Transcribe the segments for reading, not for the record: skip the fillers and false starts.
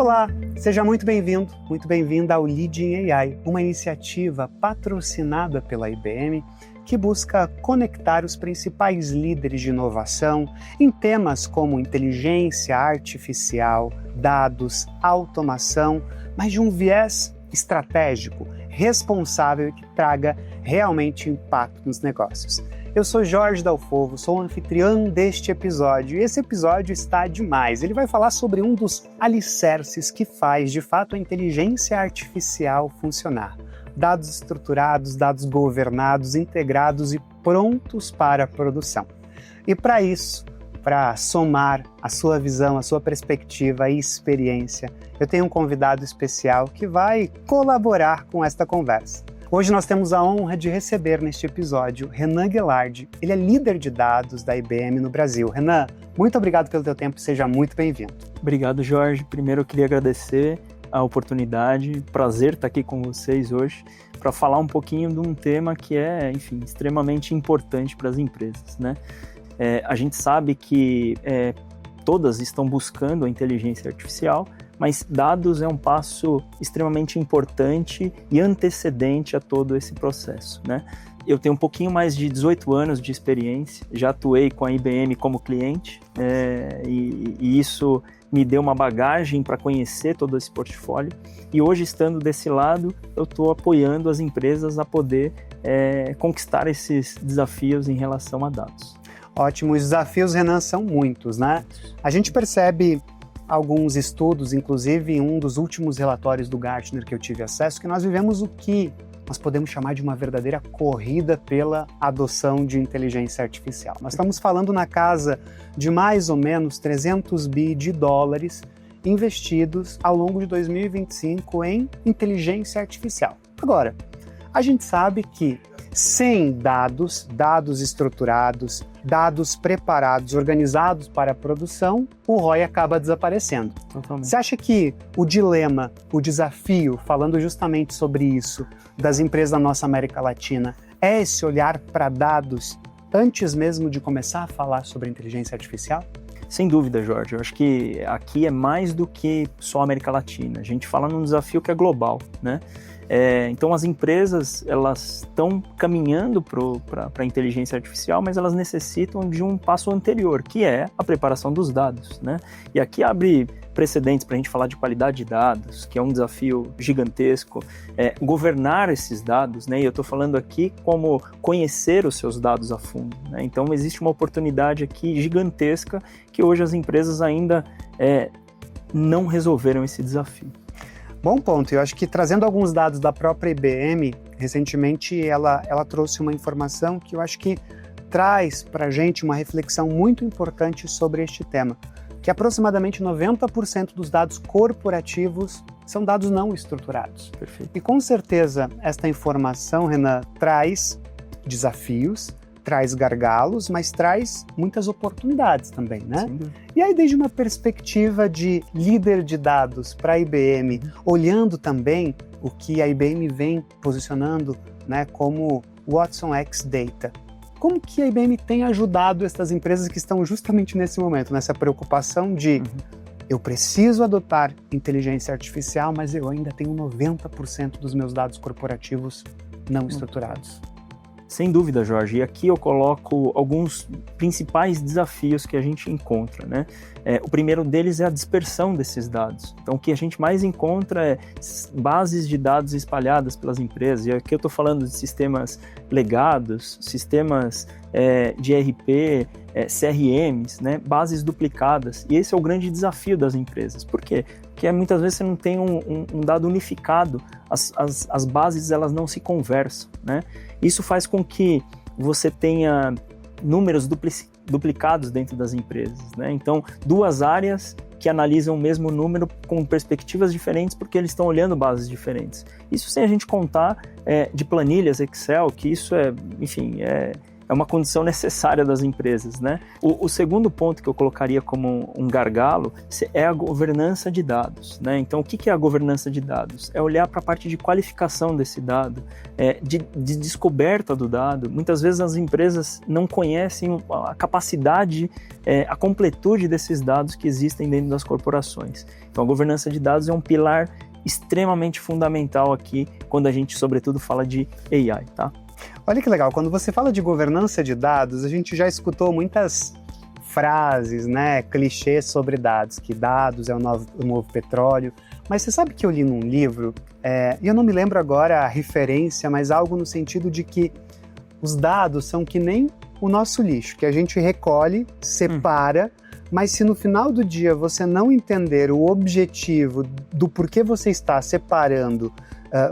Olá, seja muito bem-vindo, muito bem-vinda ao Leading AI, uma iniciativa patrocinada pela IBM que busca conectar os principais líderes de inovação em temas como inteligência artificial, dados, automação, mas de um viés estratégico, responsável e que traga realmente impacto nos negócios. Eu sou Jorge Dalfovo, sou o anfitrião deste episódio e esse episódio está demais. Ele vai falar sobre um dos alicerces que faz, de fato, a inteligência artificial funcionar. Dados estruturados, dados governados, integrados e prontos para a produção. E para isso, para somar a sua visão, a sua perspectiva e experiência, eu tenho um convidado especial que vai colaborar com esta conversa. Hoje nós temos a honra de receber neste episódio Renan Guelardi. Ele é líder de dados da IBM no Brasil. Renan, muito obrigado pelo teu tempo e seja muito bem-vindo. Obrigado, Jorge. Primeiro eu queria agradecer a oportunidade, prazer estar aqui com vocês hoje para falar um pouquinho de um tema que é, enfim, extremamente importante para as empresas, né? A gente sabe que todas estão buscando a inteligência artificial, mas dados é um passo extremamente importante e antecedente a todo esse processo, né? Eu tenho um pouquinho mais de 18 anos de experiência, já atuei com a IBM como cliente, e isso me deu uma bagagem para conhecer todo esse portfólio, e hoje, estando desse lado, eu estou apoiando as empresas a poder conquistar esses desafios em relação a dados. Ótimo, os desafios, Renan, são muitos, né? A gente percebe alguns estudos, inclusive em um dos últimos relatórios do Gartner que eu tive acesso, que nós vivemos o que nós podemos chamar de uma verdadeira corrida pela adoção de inteligência artificial. Nós estamos falando na casa de mais ou menos 300 bi de dólares investidos ao longo de 2025 em inteligência artificial. Agora, a gente sabe que sem dados estruturados, dados preparados, organizados para a produção, o ROI acaba desaparecendo. Totalmente. Você acha que o dilema, o desafio, falando justamente sobre isso, das empresas da nossa América Latina, é esse olhar para dados antes mesmo de começar a falar sobre inteligência artificial? Sem dúvida, Jorge. Eu acho que aqui é mais do que só a América Latina. A gente fala num desafio que é global, né? Então as empresas elas estão caminhando para a inteligência artificial, mas elas necessitam de um passo anterior, que é a preparação dos dados, né? E aqui abre precedentes para a gente falar de qualidade de dados, que é um desafio gigantesco, governar esses dados, né? E eu estou falando aqui como conhecer os seus dados a fundo, né? Então existe uma oportunidade aqui gigantesca que hoje as empresas ainda não resolveram esse desafio. Bom ponto, eu acho que trazendo alguns dados da própria IBM, recentemente ela trouxe uma informação que eu acho que traz para a gente uma reflexão muito importante sobre este tema, que aproximadamente 90% dos dados corporativos são dados não estruturados. Perfeito. E com certeza esta informação, Renan, traz desafios, traz gargalos, mas traz muitas oportunidades também, né? Sim. E aí, desde uma perspectiva de líder de dados para a IBM, olhando também o que a IBM vem posicionando, né, como Watson X Data, como que a IBM tem ajudado essas empresas que estão justamente nesse momento, nessa preocupação de eu preciso adotar inteligência artificial, mas eu ainda tenho 90% dos meus dados corporativos não estruturados? Sem dúvida, Jorge. E aqui eu coloco alguns principais desafios que a gente encontra, né? O primeiro deles é a dispersão desses dados. Então, o que a gente mais encontra é bases de dados espalhadas pelas empresas. E aqui eu estou falando de sistemas legados, sistemas de ERP, CRMs, né? Bases duplicadas. E esse é o grande desafio das empresas. Por quê? Porque muitas vezes você não tem um dado unificado, as bases elas não se conversam, né? Isso faz com que você tenha números duplicados dentro das empresas, né? Então, duas áreas que analisam o mesmo número com perspectivas diferentes porque eles estão olhando bases diferentes. Isso sem a gente contar de planilhas Excel, que isso é uma condição necessária das empresas, né? O segundo ponto que eu colocaria como um gargalo é a governança de dados, né? Então, o que é a governança de dados? É olhar para a parte de qualificação desse dado, de descoberta do dado. Muitas vezes as empresas não conhecem a capacidade, a completude desses dados que existem dentro das corporações. Então, a governança de dados é um pilar extremamente fundamental aqui, quando a gente, sobretudo, fala de AI, tá? Olha que legal, quando você fala de governança de dados, a gente já escutou muitas frases, né, clichês sobre dados, que dados é o novo petróleo, mas você sabe que eu li num livro, e eu não me lembro agora a referência, mas algo no sentido de que os dados são que nem o nosso lixo, que a gente recolhe, separa, mas se no final do dia você não entender o objetivo do porquê você está separando,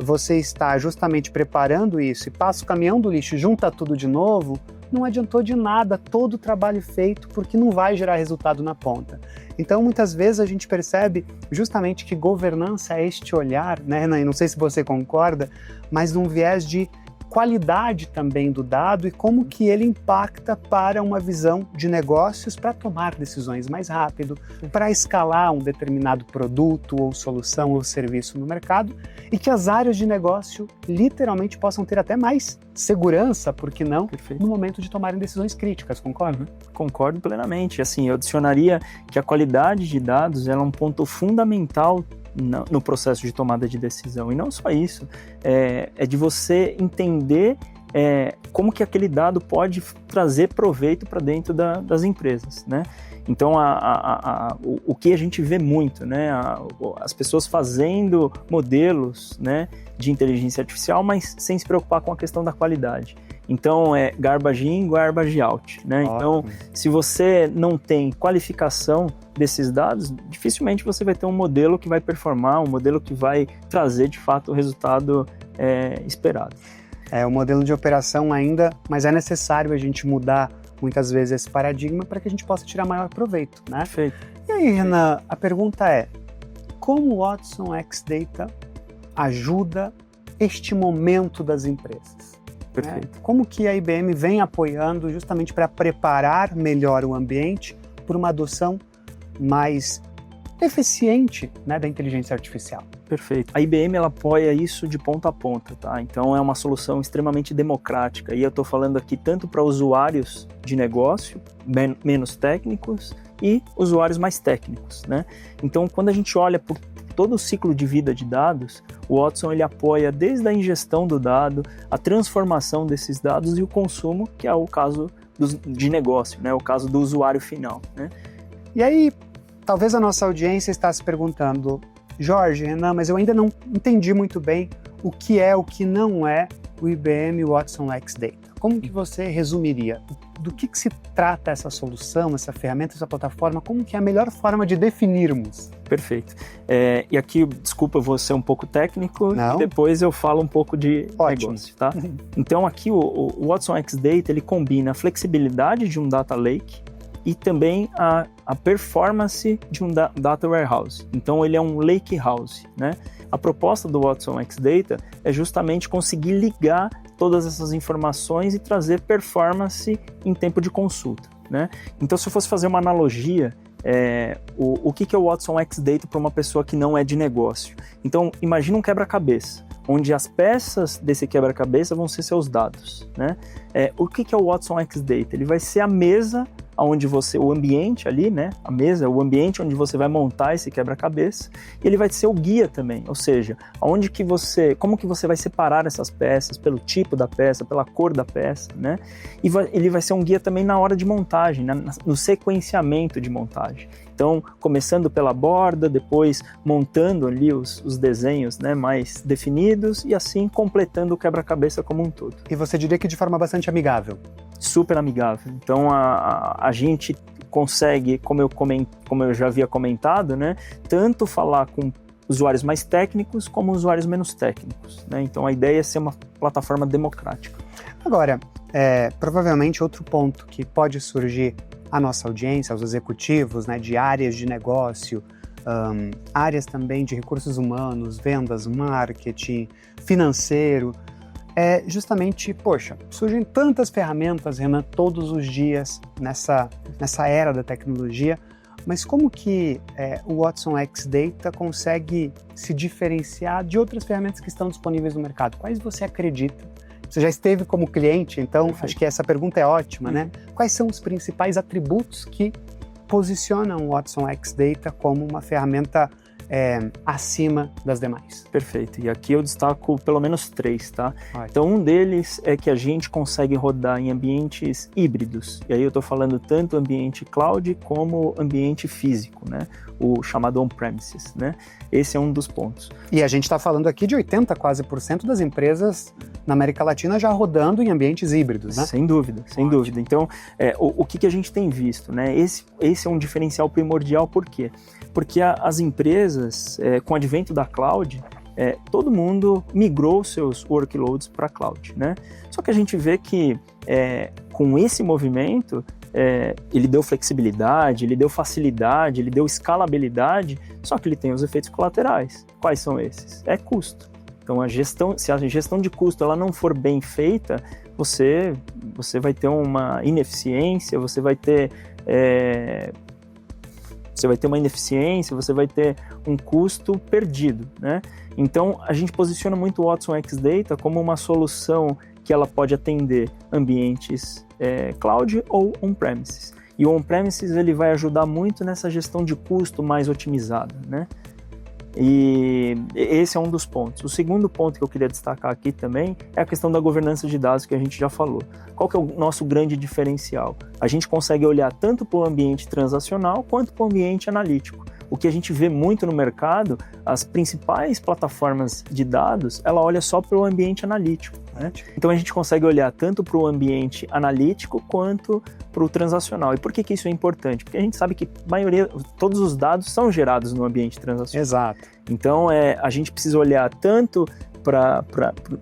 você está justamente preparando isso e passa o caminhão do lixo e junta tudo de novo, não adiantou de nada todo o trabalho feito, porque não vai gerar resultado na ponta. Então, muitas vezes a gente percebe justamente que governança é este olhar, né, Renan? E não sei se você concorda, mas num viés de qualidade também do dado e como que ele impacta para uma visão de negócios para tomar decisões mais rápido, para escalar um determinado produto ou solução ou serviço no mercado e que as áreas de negócio literalmente possam ter até mais segurança, por que não, Perfeito. No momento de tomarem decisões críticas, concorda? Concordo plenamente. Assim, eu adicionaria que a qualidade de dados é um ponto fundamental no processo de tomada de decisão. E não só isso, é de você entender como que aquele dado pode trazer proveito para dentro das empresas, né? Então, o que a gente vê muito, né? As pessoas fazendo modelos, né, de inteligência artificial, mas sem se preocupar com a questão da qualidade. Então, é garbage in, garbage out, né? Ótimo. Então, se você não tem qualificação desses dados, dificilmente você vai ter um modelo que vai performar, um modelo que vai trazer, de fato, o resultado esperado. O modelo de operação ainda, mas é necessário a gente mudar muitas vezes esse paradigma para que a gente possa tirar maior proveito, né? Perfeito. E aí, Renan, a pergunta é, como o Watson X Data ajuda este momento das empresas? Perfeito. Como que a IBM vem apoiando justamente para preparar melhor o ambiente por uma adoção mais eficiente, né, da inteligência artificial? Perfeito. A IBM ela apoia isso de ponta a ponta, tá? Então é uma solução extremamente democrática e eu estou falando aqui tanto para usuários de negócio menos técnicos e usuários mais técnicos, né? Então quando a gente olha por todo o ciclo de vida de dados, o Watson ele apoia desde a ingestão do dado, a transformação desses dados e o consumo, que é o caso de negócio, né? O caso do usuário final, né? E aí, talvez a nossa audiência está se perguntando, Jorge, Renan, mas eu ainda não entendi muito bem o que não é o IBM Watson X Data. Como que você resumiria? Do que se trata essa solução, essa ferramenta, essa plataforma? Como que é a melhor forma de definirmos? Perfeito. E aqui, desculpa, eu vou ser um pouco técnico Não. E depois eu falo um pouco de Ótimo. negócio, tá? Então aqui o Watson X Data, ele combina a flexibilidade de um data lake e também a performance de um data warehouse. Então ele é um lake house, né? A proposta do Watson X Data é justamente conseguir ligar todas essas informações e trazer performance em tempo de consulta, né? Então se eu fosse fazer uma analogia, o que é o Watson X Data para uma pessoa que não é de negócio? Então imagina um quebra-cabeça, onde as peças desse quebra-cabeça vão ser seus dados, né? O que é o Watson X Data? Ele vai ser a mesa onde o ambiente ali, né? A mesa, o ambiente onde você vai montar esse quebra-cabeça, e ele vai ser o guia também, ou seja, como que você vai separar essas peças pelo tipo da peça, pela cor da peça, né? E ele vai ser um guia também na hora de montagem, no sequenciamento de montagem. Então, começando pela borda, depois montando ali os desenhos, né, mais definidos e assim completando o quebra-cabeça como um todo. E você diria que de forma bastante amigável? Super amigável. Então, a gente consegue, como eu já havia comentado, né, tanto falar com usuários mais técnicos como usuários menos técnicos, né? Então, a ideia é ser uma plataforma democrática. Agora, provavelmente outro ponto que pode surgir à nossa audiência, aos executivos, né, de áreas de negócio, áreas também de recursos humanos, vendas, marketing, financeiro, é justamente, poxa, surgem tantas ferramentas, Renan, todos os dias nessa era da tecnologia, mas como que o Watson X Data consegue se diferenciar de outras ferramentas que estão disponíveis no mercado? Quais você acredita? Você já esteve como cliente, então Perfeito. Acho que essa pergunta é ótima, né? Quais são os principais atributos que posicionam o Watson X Data como uma ferramenta acima das demais? Perfeito. E aqui eu destaco pelo menos 3, tá? Ótimo. Então, um deles é que a gente consegue rodar em ambientes híbridos. E aí eu estou falando tanto ambiente cloud como ambiente físico, né? O chamado on-premises, né? Esse é um dos pontos. E a gente está falando aqui de 80% quase das empresas na América Latina já rodando em ambientes híbridos, né? Sem dúvida, sem dúvida. Então, o que a gente tem visto, né? Esse é um diferencial primordial, por quê? Porque as empresas, com o advento da cloud, todo mundo migrou seus workloads para a cloud, né? Só que a gente vê que com esse movimento, ele deu flexibilidade, ele deu facilidade, ele deu escalabilidade, só que ele tem os efeitos colaterais. Quais são esses? É custo. Então, se a gestão de custo ela não for bem feita, você vai ter uma ineficiência, você vai ter um custo perdido, né? Então, a gente posiciona muito o Watson X Data como uma solução que ela pode atender ambientes cloud ou on-premises. E o on-premises ele vai ajudar muito nessa gestão de custo mais otimizada, né? E esse é um dos pontos. O segundo ponto que eu queria destacar aqui também é a questão da governança de dados que a gente já falou. Qual que é o nosso grande diferencial? A gente consegue olhar tanto para o ambiente transacional quanto para o ambiente analítico. O que a gente vê muito no mercado, as principais plataformas de dados, ela olha só para o ambiente analítico, né? Então a gente consegue olhar tanto para o ambiente analítico quanto para o transacional. E por que isso é importante? Porque a gente sabe que todos os dados são gerados no ambiente transacional. Exato. Então a gente precisa olhar tanto para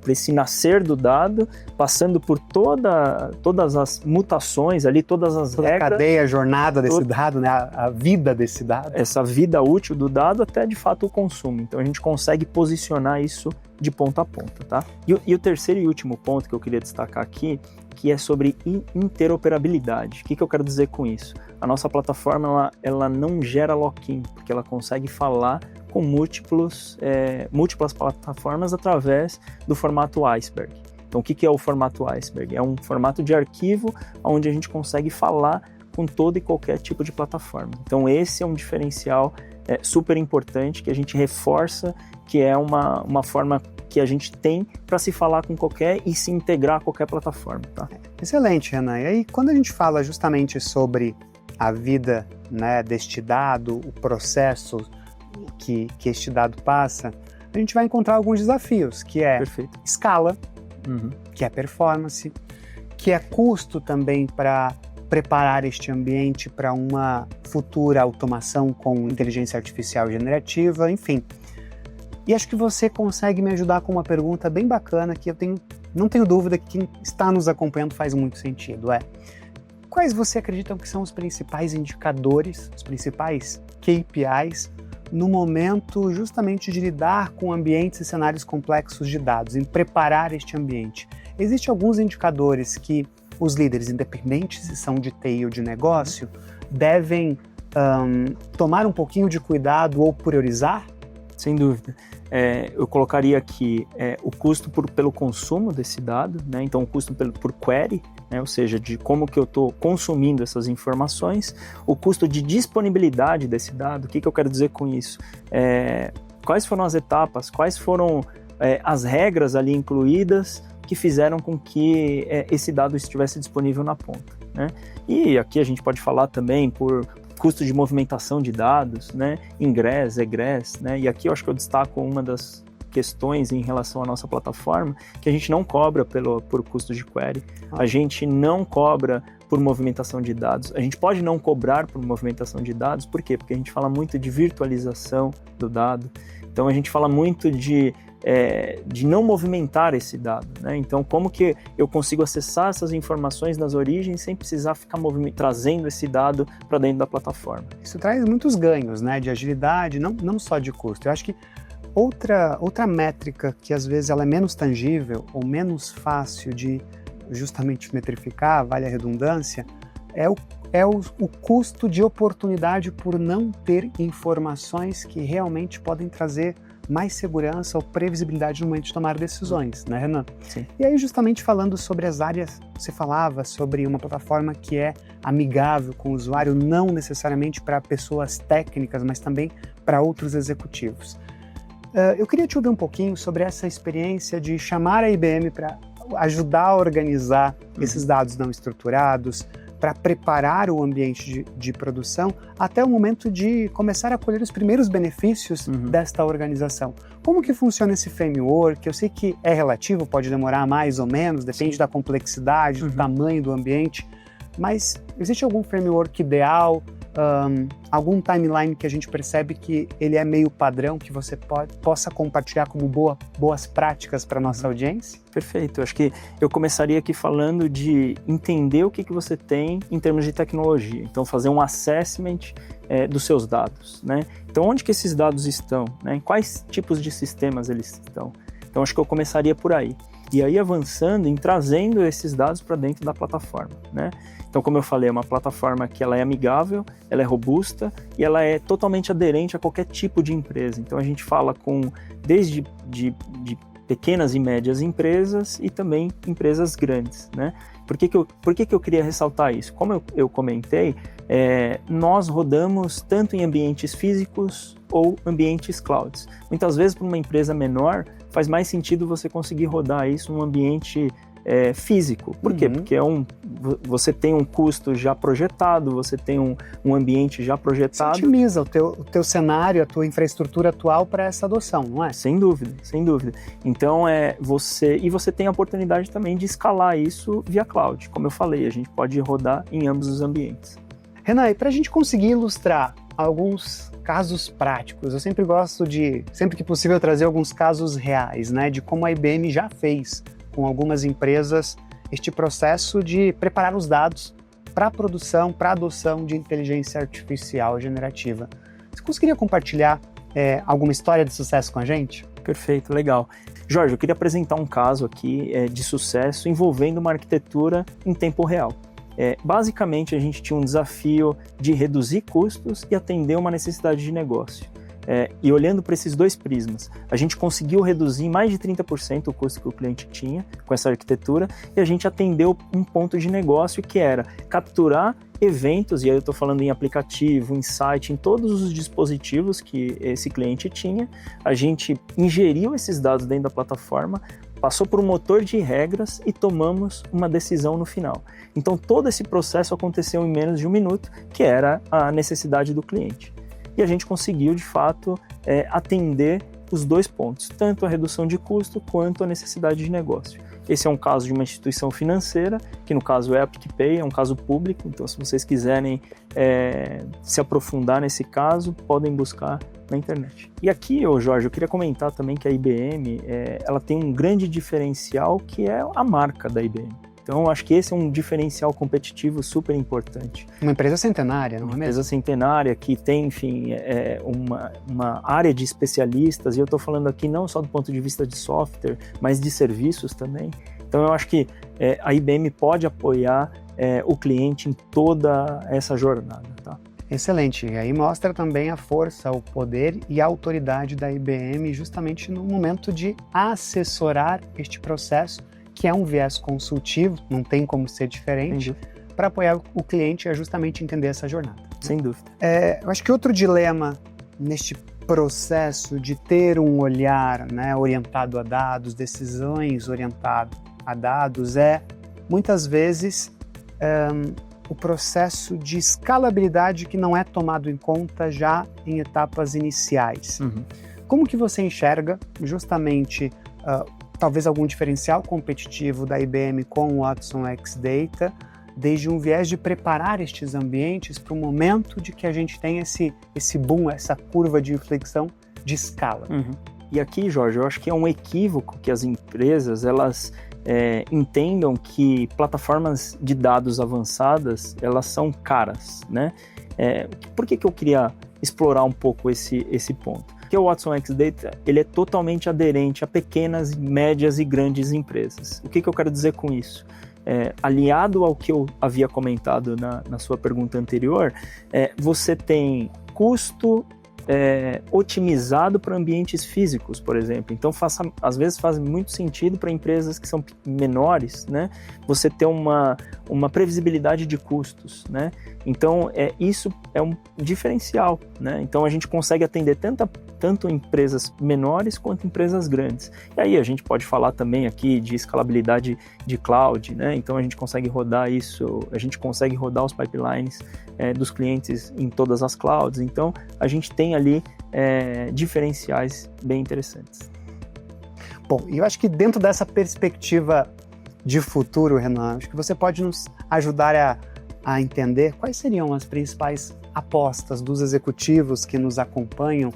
esse nascer do dado, passando por todas as mutações ali, todas as regras. A cadeia, a jornada desse dado, né? A vida desse dado. Essa vida útil do dado até, de fato, o consumo. Então, a gente consegue posicionar isso de ponta a ponta, tá? E o terceiro e último ponto que eu queria destacar aqui, que é sobre interoperabilidade. O que eu quero dizer com isso? A nossa plataforma, ela não gera lock-in, porque ela consegue falar com múltiplas plataformas através do formato iceberg. Então, o que é o formato iceberg? É um formato de arquivo onde a gente consegue falar com todo e qualquer tipo de plataforma. Então, esse é um diferencial super importante que a gente reforça, que é uma forma que a gente tem para se falar com qualquer e se integrar a qualquer plataforma. Tá? Excelente, Renan. E aí, quando a gente fala justamente sobre a vida, né, deste dado, o processo que este dado passa, a gente vai encontrar alguns desafios, que é Perfeito. Escala, que é performance, que é custo também para preparar este ambiente para uma futura automação com inteligência artificial generativa, enfim. E acho que você consegue me ajudar com uma pergunta bem bacana que não tenho dúvida que quem está nos acompanhando faz muito sentido. Quais você acredita que são os principais indicadores, os principais KPIs no momento justamente de lidar com ambientes e cenários complexos de dados, em preparar este ambiente? Existem alguns indicadores que os líderes, independentes se são de TI ou de negócio, devem tomar um pouquinho de cuidado ou priorizar? Sem dúvida. Eu colocaria aqui o custo pelo consumo desse dado, né? Então o custo por query, né? Ou seja, de como que eu estou consumindo essas informações, o custo de disponibilidade desse dado. O que eu quero dizer com isso? Quais foram as etapas, quais foram as regras ali incluídas que fizeram com que esse dado estivesse disponível na ponta, né? E aqui a gente pode falar também por custo de movimentação de dados, né? Ingress, egress, né? E aqui eu acho que eu destaco uma das questões em relação à nossa plataforma, que a gente não cobra por custo de query, a gente não cobra por movimentação de dados, a gente pode não cobrar por movimentação de dados, por quê? Porque a gente fala muito de virtualização do dado, então a gente fala muito de não movimentar esse dado, né? Então, como que eu consigo acessar essas informações nas origens sem precisar ficar trazendo esse dado para dentro da plataforma? Isso traz muitos ganhos, né? De agilidade, não só de custo. Eu acho que Outra métrica que às vezes ela é menos tangível ou menos fácil de justamente metrificar, vale a redundância, é o custo de oportunidade por não ter informações que realmente podem trazer mais segurança ou previsibilidade no momento de tomar decisões, né, Renan? Sim. E aí, justamente falando sobre as áreas, você falava sobre uma plataforma que é amigável com o usuário, não necessariamente para pessoas técnicas, mas também para outros executivos. Eu queria te ouvir um pouquinho sobre essa experiência de chamar a IBM para ajudar a organizar esses dados não estruturados, para preparar o ambiente de produção até o momento de começar a colher os primeiros benefícios desta organização. Como que funciona esse framework? Eu sei que é relativo, pode demorar mais ou menos, depende da complexidade, do tamanho do ambiente, mas existe algum framework ideal, algum timeline que a gente percebe que ele é meio padrão, que você possa compartilhar como boas práticas para a nossa audiência? Perfeito. Acho que eu começaria aqui falando de entender o que você tem em termos de tecnologia. Então, fazer um assessment dos seus dados, né? Então, onde que esses dados estão? Né? Em quais tipos de sistemas eles estão? Então, acho que eu começaria por aí. E aí, avançando em trazendo esses dados para dentro da plataforma, né? Então, como eu falei, é uma plataforma que ela é amigável, ela é robusta e ela é totalmente aderente a qualquer tipo de empresa. Então, a gente fala desde de pequenas e médias empresas e também empresas grandes, né? Por que eu queria ressaltar isso? Como eu comentei, nós rodamos tanto em ambientes físicos ou ambientes clouds. Muitas vezes, para uma empresa menor, faz mais sentido você conseguir rodar isso num ambiente físico. Por quê? Porque você tem um custo já projetado, você tem um ambiente já projetado. Você otimiza o teu cenário, a tua infraestrutura atual para essa adoção, não é? Sem dúvida, sem dúvida. Então, você tem a oportunidade também de escalar isso via cloud. Como eu falei, a gente pode rodar em ambos os ambientes. Renan, e para a gente conseguir ilustrar alguns casos práticos, eu sempre gosto de, sempre que possível, trazer alguns casos reais, né, de como a IBM já fez com algumas empresas este processo de preparar os dados para a produção, para a adoção de inteligência artificial generativa. Você conseguiria compartilhar alguma história de sucesso com a gente? Perfeito, legal. Jorge, eu queria apresentar um caso aqui de sucesso envolvendo uma arquitetura em tempo real. Basicamente, a gente tinha um desafio de reduzir custos e atender uma necessidade de negócio. E olhando para esses dois prismas, a gente conseguiu reduzir mais de 30% o custo que o cliente tinha com essa arquitetura e a gente atendeu um ponto de negócio que era capturar eventos, e aí eu estou falando em aplicativo, em site, em todos os dispositivos que esse cliente tinha. A gente ingeriu esses dados dentro da plataforma, passou por um motor de regras e tomamos uma decisão no final. Então todo esse processo aconteceu em menos de 1 minuto, que era a necessidade do cliente. E a gente conseguiu, de fato, atender os dois pontos, tanto a redução de custo quanto a necessidade de negócio. Esse é um caso de uma instituição financeira, que no caso é a PicPay, é um caso público, então se vocês quiserem se aprofundar nesse caso, podem buscar na internet. E aqui, Jorge, eu queria comentar também que a IBM ela tem um grande diferencial, que é a marca da IBM. Então, eu acho que esse é um diferencial competitivo super importante. Uma empresa centenária, não é mesmo? Uma empresa centenária que tem, enfim, uma área de especialistas, e eu estou falando aqui não só do ponto de vista de software, mas de serviços também. Então, eu acho que a IBM pode apoiar o cliente em toda essa jornada, tá? Excelente. E aí mostra também a força, o poder e a autoridade da IBM justamente no momento de assessorar este processo, que é um viés consultivo, não tem como ser diferente, para apoiar o cliente a justamente entender essa jornada. Sem dúvida. Eu acho que outro dilema neste processo de ter um olhar, né, orientado a dados, decisões orientadas a dados, muitas vezes o processo de escalabilidade que não é tomado em conta já em etapas iniciais. Como que você enxerga justamente talvez algum diferencial competitivo da IBM com o Watson X Data, desde um viés de preparar estes ambientes para o momento de que a gente tem esse boom, essa curva de inflexão de escala? E aqui, Jorge, eu acho que é um equívoco que as empresas elas entendam que plataformas de dados avançadas elas são caras, né? Por que eu queria explorar um pouco esse ponto? Porque o Watson X Data, ele é totalmente aderente a pequenas, médias e grandes empresas. O que eu quero dizer com isso? Aliado ao que eu havia comentado na sua pergunta anterior, você tem custo otimizado para ambientes físicos, por exemplo. Então, às vezes faz muito sentido para empresas que são menores, né? Você ter uma previsibilidade de custos, né? Então, isso é um diferencial, né? Então, a gente consegue atender tanto empresas menores quanto empresas grandes. E aí, a gente pode falar também aqui de escalabilidade de cloud, né? Então, a gente consegue rodar isso, a gente consegue rodar os pipelines dos clientes em todas as clouds. Então, a gente tem ali diferenciais bem interessantes. Bom, e eu acho que dentro dessa perspectiva de futuro, Renan, acho que você pode nos ajudar a entender quais seriam as principais apostas dos executivos que nos acompanham,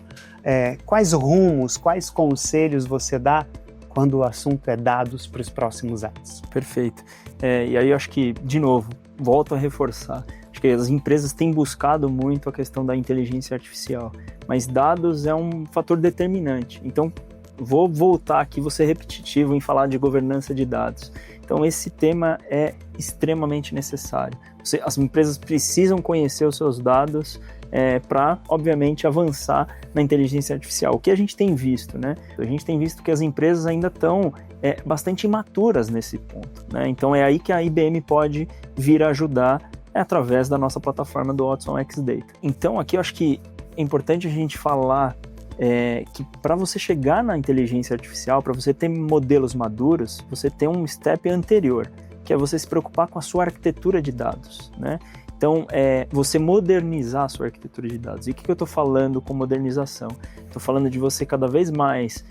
quais rumos, quais conselhos você dá quando o assunto é dados para os próximos anos. Perfeito. E aí eu acho que, de novo, volto a reforçar, acho que as empresas têm buscado muito a questão da inteligência artificial, mas dados é um fator determinante. Então, vou voltar aqui, vou ser repetitivo em falar de governança de dados. Então, esse tema é extremamente necessário. As empresas precisam conhecer os seus dados para, obviamente, avançar na inteligência artificial. O que a gente tem visto, né? A gente tem visto que as empresas ainda estão bastante imaturas nesse ponto, né? Então, é aí que a IBM pode vir a ajudar através da nossa plataforma do Watson X Data. Então, aqui eu acho que é importante a gente falar que para você chegar na inteligência artificial, para você ter modelos maduros, você tem um step anterior, que é você se preocupar com a sua arquitetura de dados, né? Então, você modernizar a sua arquitetura de dados. E o que eu estou falando com modernização? Estou falando de você cada vez mais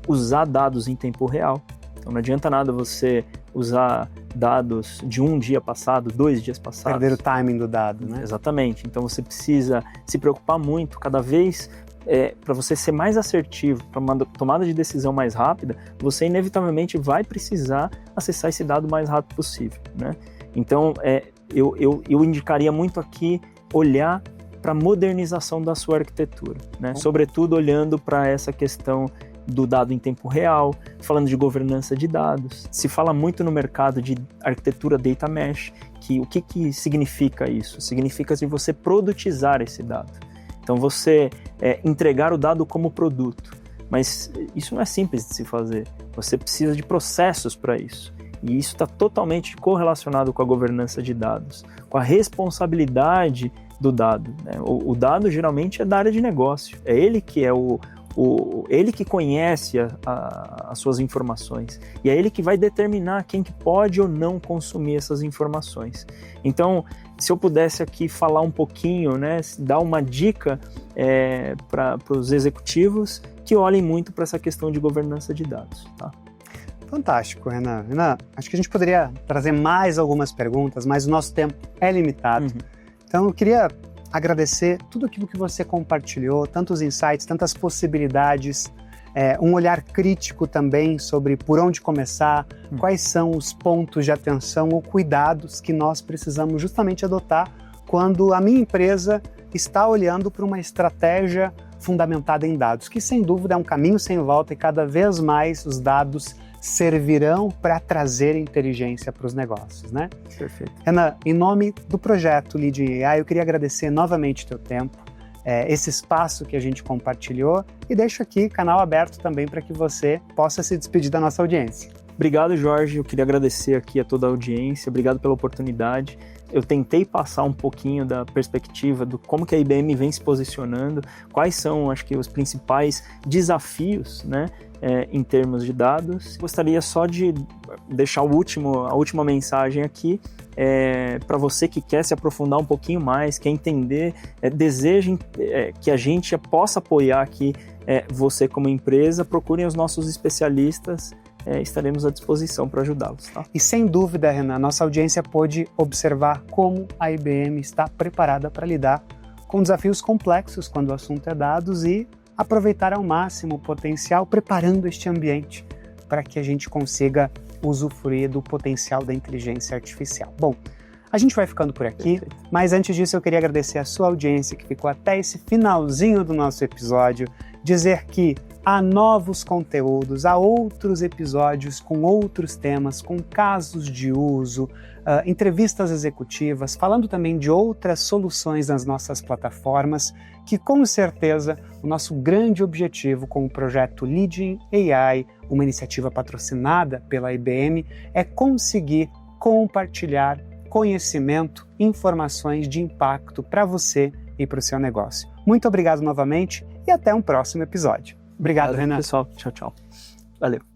usar dados em tempo real. Então, não adianta nada você usar dados de um dia passado, 2 dias passados. Perder o timing do dado, né? Exatamente. Então, você precisa se preocupar muito, cada vez para você ser mais assertivo, para uma tomada de decisão mais rápida, você inevitavelmente vai precisar acessar esse dado o mais rápido possível, né? Então, eu indicaria muito aqui olhar para a modernização da sua arquitetura, né? Sobretudo olhando para essa questão do dado em tempo real, falando de governança de dados. Se fala muito no mercado de arquitetura data mesh, o que significa isso? Significa de você produtizar esse dado. Então, você entregar o dado como produto. Mas isso não é simples de se fazer. Você precisa de processos para isso. E isso está totalmente correlacionado com a governança de dados, com a responsabilidade do dado, né? O dado geralmente é da área de negócio. É ele que é ele que conhece as suas informações. E é ele que vai determinar quem que pode ou não consumir essas informações. Então, se eu pudesse aqui falar um pouquinho, né, dar uma dica para os executivos que olhem muito para essa questão de governança de dados, tá? Fantástico, Renan. Renan, acho que a gente poderia trazer mais algumas perguntas, mas o nosso tempo é limitado. Então, eu queria agradecer tudo aquilo que você compartilhou, tantos insights, tantas possibilidades, um olhar crítico também sobre por onde começar, quais são os pontos de atenção ou cuidados que nós precisamos justamente adotar quando a minha empresa está olhando para uma estratégia fundamentada em dados, que sem dúvida é um caminho sem volta e cada vez mais os dados servirão para trazer inteligência para os negócios, né? Perfeito. Renan, em nome do projeto Leading AI, eu queria agradecer novamente o teu tempo, esse espaço que a gente compartilhou e deixo aqui canal aberto também para que você possa se despedir da nossa audiência. Obrigado, Jorge. Eu queria agradecer aqui a toda a audiência. Obrigado pela oportunidade. Eu tentei passar um pouquinho da perspectiva do como que a IBM vem se posicionando, quais são, acho que, os principais desafios, né, em termos de dados. Gostaria só de deixar a última mensagem aqui para você que quer se aprofundar um pouquinho mais, quer entender, deseja que a gente possa apoiar aqui você como empresa, procurem os nossos especialistas. Estaremos à disposição para ajudá-los. Tá? E sem dúvida, Renan, nossa audiência pôde observar como a IBM está preparada para lidar com desafios complexos quando o assunto é dados e aproveitar ao máximo o potencial, preparando este ambiente para que a gente consiga usufruir do potencial da inteligência artificial. Bom, a gente vai ficando por aqui, mas antes disso eu queria agradecer a sua audiência que ficou até esse finalzinho do nosso episódio. dizer que há novos conteúdos, há outros episódios com outros temas, com casos de uso, entrevistas executivas, falando também de outras soluções nas nossas plataformas, que com certeza o nosso grande objetivo com o projeto Leading AI, uma iniciativa patrocinada pela IBM, é conseguir compartilhar conhecimento, informações de impacto para você e para o seu negócio. Muito obrigado novamente e até um próximo episódio. Obrigado, Renan. Pessoal. Tchau, tchau. Valeu.